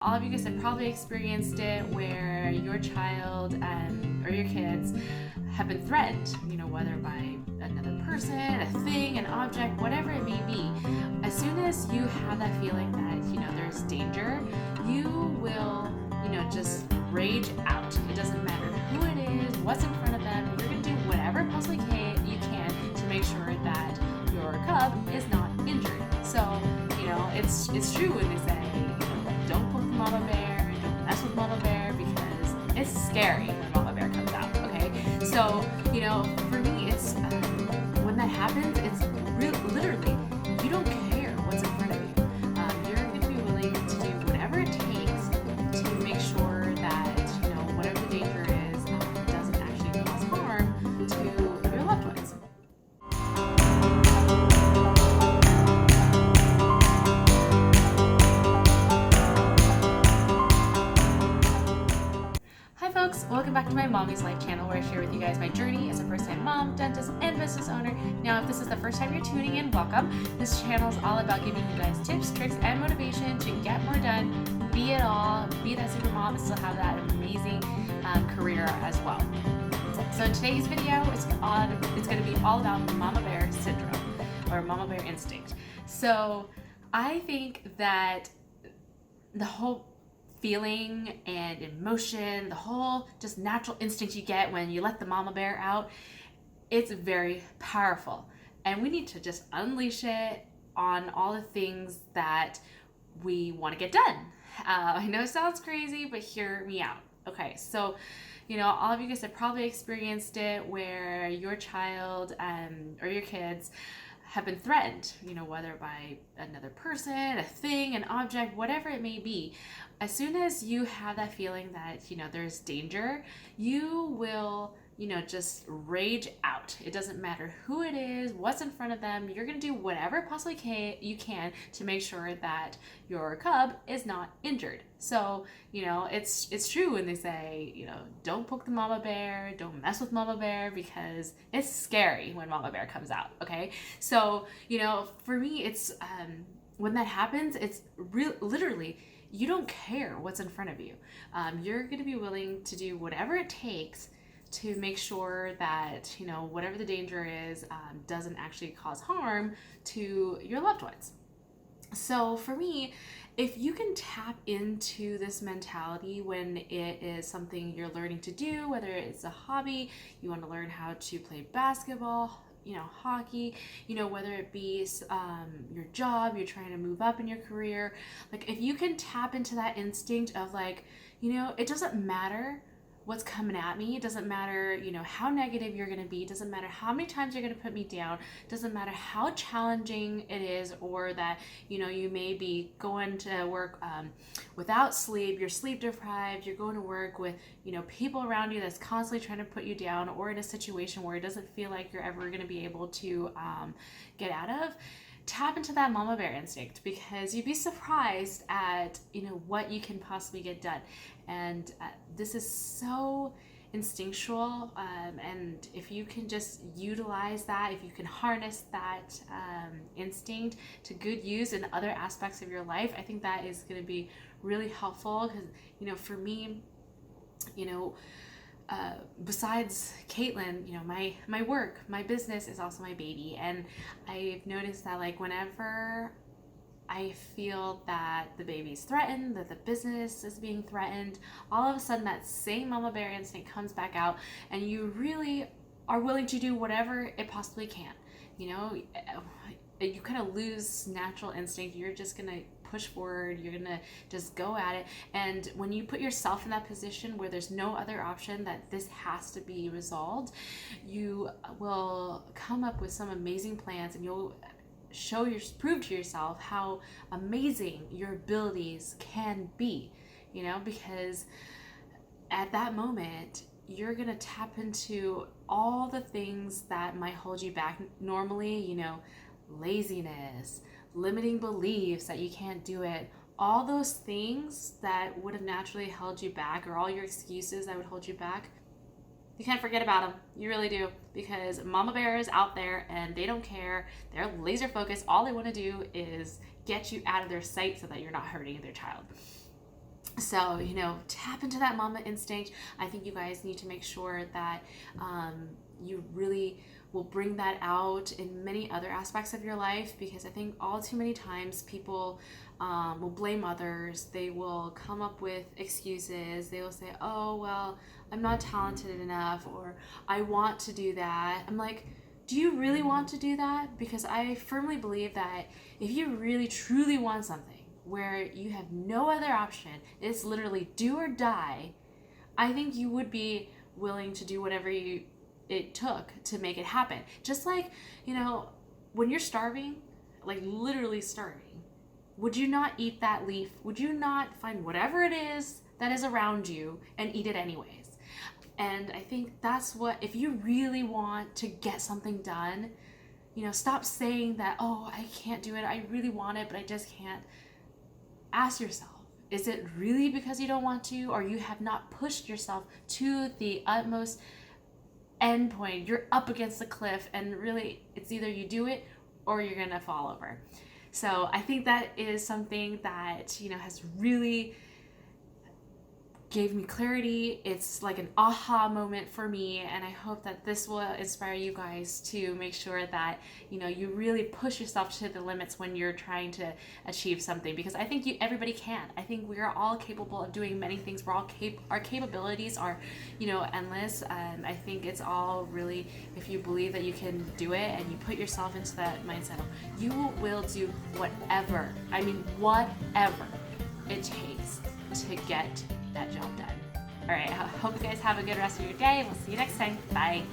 All of you guys have probably experienced it where your child or your kids have been threatened, whether by another person, a thing, an object, whatever it may be. As soon as you have that feeling that, there's danger, you will, just rage out. It doesn't matter who it is, what's in front of them, you're going to do whatever possibly you can to make sure that your cub is not injured. So, it's true when they say, don't poke the mama bear, don't mess with mama bear, because it's scary when mama bear comes out, okay? So, for me, it's, when that happens, it's literally, you don't care what's in front of you. You're going to be willing to do whatever it takes to make sure that, whatever the danger is, doesn't actually cause harm to your loved ones. Hi folks, welcome back to my Mommy's Life channel, where I share with you guys my journey as a first-time mom, dentist, and business owner. Now, if this is the first time you're tuning in, welcome. This channel is all about giving you guys tips, tricks, and motivation to get more done, be it all, be that super mom, and still have that amazing career as well. So in today's video, it's going to be all about mama bear syndrome, or mama bear instinct. So I think that the whole feeling and emotion, the whole just natural instinct you get when you let the mama bear out, it's very powerful. And we need to just unleash it on all the things that we want to get done. I know it sounds crazy, but hear me out. Okay, so, all of you guys have probably experienced it where your child or your kids have been threatened, whether by another person, a thing, an object, whatever it may be. As soon as you have that feeling that, there's danger, you will, just rage out. It doesn't matter who it is, what's in front of them. You're going to do whatever possibly you can to make sure that your cub is not injured. So, it's true when they say, don't poke the mama bear, don't mess with mama bear, because it's scary when mama bear comes out, okay? So, for me, it's, when that happens, it's literally, you don't care what's in front of you. You're going to be willing to do whatever it takes to make sure that, whatever the danger is, doesn't actually cause harm to your loved ones. So for me, if you can tap into this mentality when it is something you're learning to do, whether it's a hobby, you want to learn how to play basketball, hockey, whether it be your job, you're trying to move up in your career, like if you can tap into that instinct of like, it doesn't matter what's coming at me. It doesn't matter, how negative you're going to be. It doesn't matter how many times you're going to put me down. It doesn't matter how challenging it is, or that, you may be going to work without sleep. You're sleep deprived. You're going to work with, people around you that's constantly trying to put you down, or in a situation where it doesn't feel like you're ever going to be able to get out of. Tap into that mama bear instinct, because you'd be surprised at what you can possibly get done. And this is so instinctual, and if you can just utilize that, if you can harness that instinct to good use in other aspects of your life, I think that is going to be really helpful. Because for me, besides Caitlin, my work, my business is also my baby. And I've noticed that like whenever I feel that the baby's threatened, that the business is being threatened, all of a sudden that same mama bear instinct comes back out, and you really are willing to do whatever it possibly can. You kind of lose natural instinct. You're just gonna push forward, you're gonna just go at it. And when you put yourself in that position where there's no other option, that this has to be resolved, you will come up with some amazing plans, and you'll prove to yourself how amazing your abilities can be, because at that moment you're gonna tap into all the things that might hold you back normally, laziness, limiting beliefs that you can't do it, all those things that would have naturally held you back, or all your excuses that would hold you back. You can't forget about them. You really do, because mama bear is out there and they don't care. They're laser focused. All they want to do is get you out of their sight so that you're not hurting their child. So, you know, tap into that mama instinct. I think you guys need to make sure that you really will bring that out in many other aspects of your life, because I think all too many times people will blame others. They will come up with excuses. They will say, oh, well, I'm not talented enough, or I want to do that. I'm like, do you really want to do that? Because I firmly believe that if you really truly want something where you have no other option, it's literally do or die, I think you would be willing to do whatever it took to make it happen. Just like, you know, when you're starving, like literally starving, would you not eat that leaf? Would you not find whatever it is that is around you and eat it anyways? And I think that's what, if you really want to get something done, you know, stop saying that, oh, I can't do it. I really want it, but I just can't. Ask yourself, is it really because you don't want to, or you have not pushed yourself to the utmost end point? You're up against the cliff, and really it's either you do it or you're gonna fall over. So I think that is something that, you know, has really gave me clarity. It's like an aha moment for me, and I hope that this will inspire you guys to make sure that, you know, you really push yourself to the limits when you're trying to achieve something, because I think everybody can. I think we are all capable of doing many things. We're all our capabilities are, you know, endless. I think it's all really, if you believe that you can do it and you put yourself into that mindset, you will do whatever, I mean whatever it takes to get that job done. All right, I hope you guys have a good rest of your day. We'll see you next time. Bye.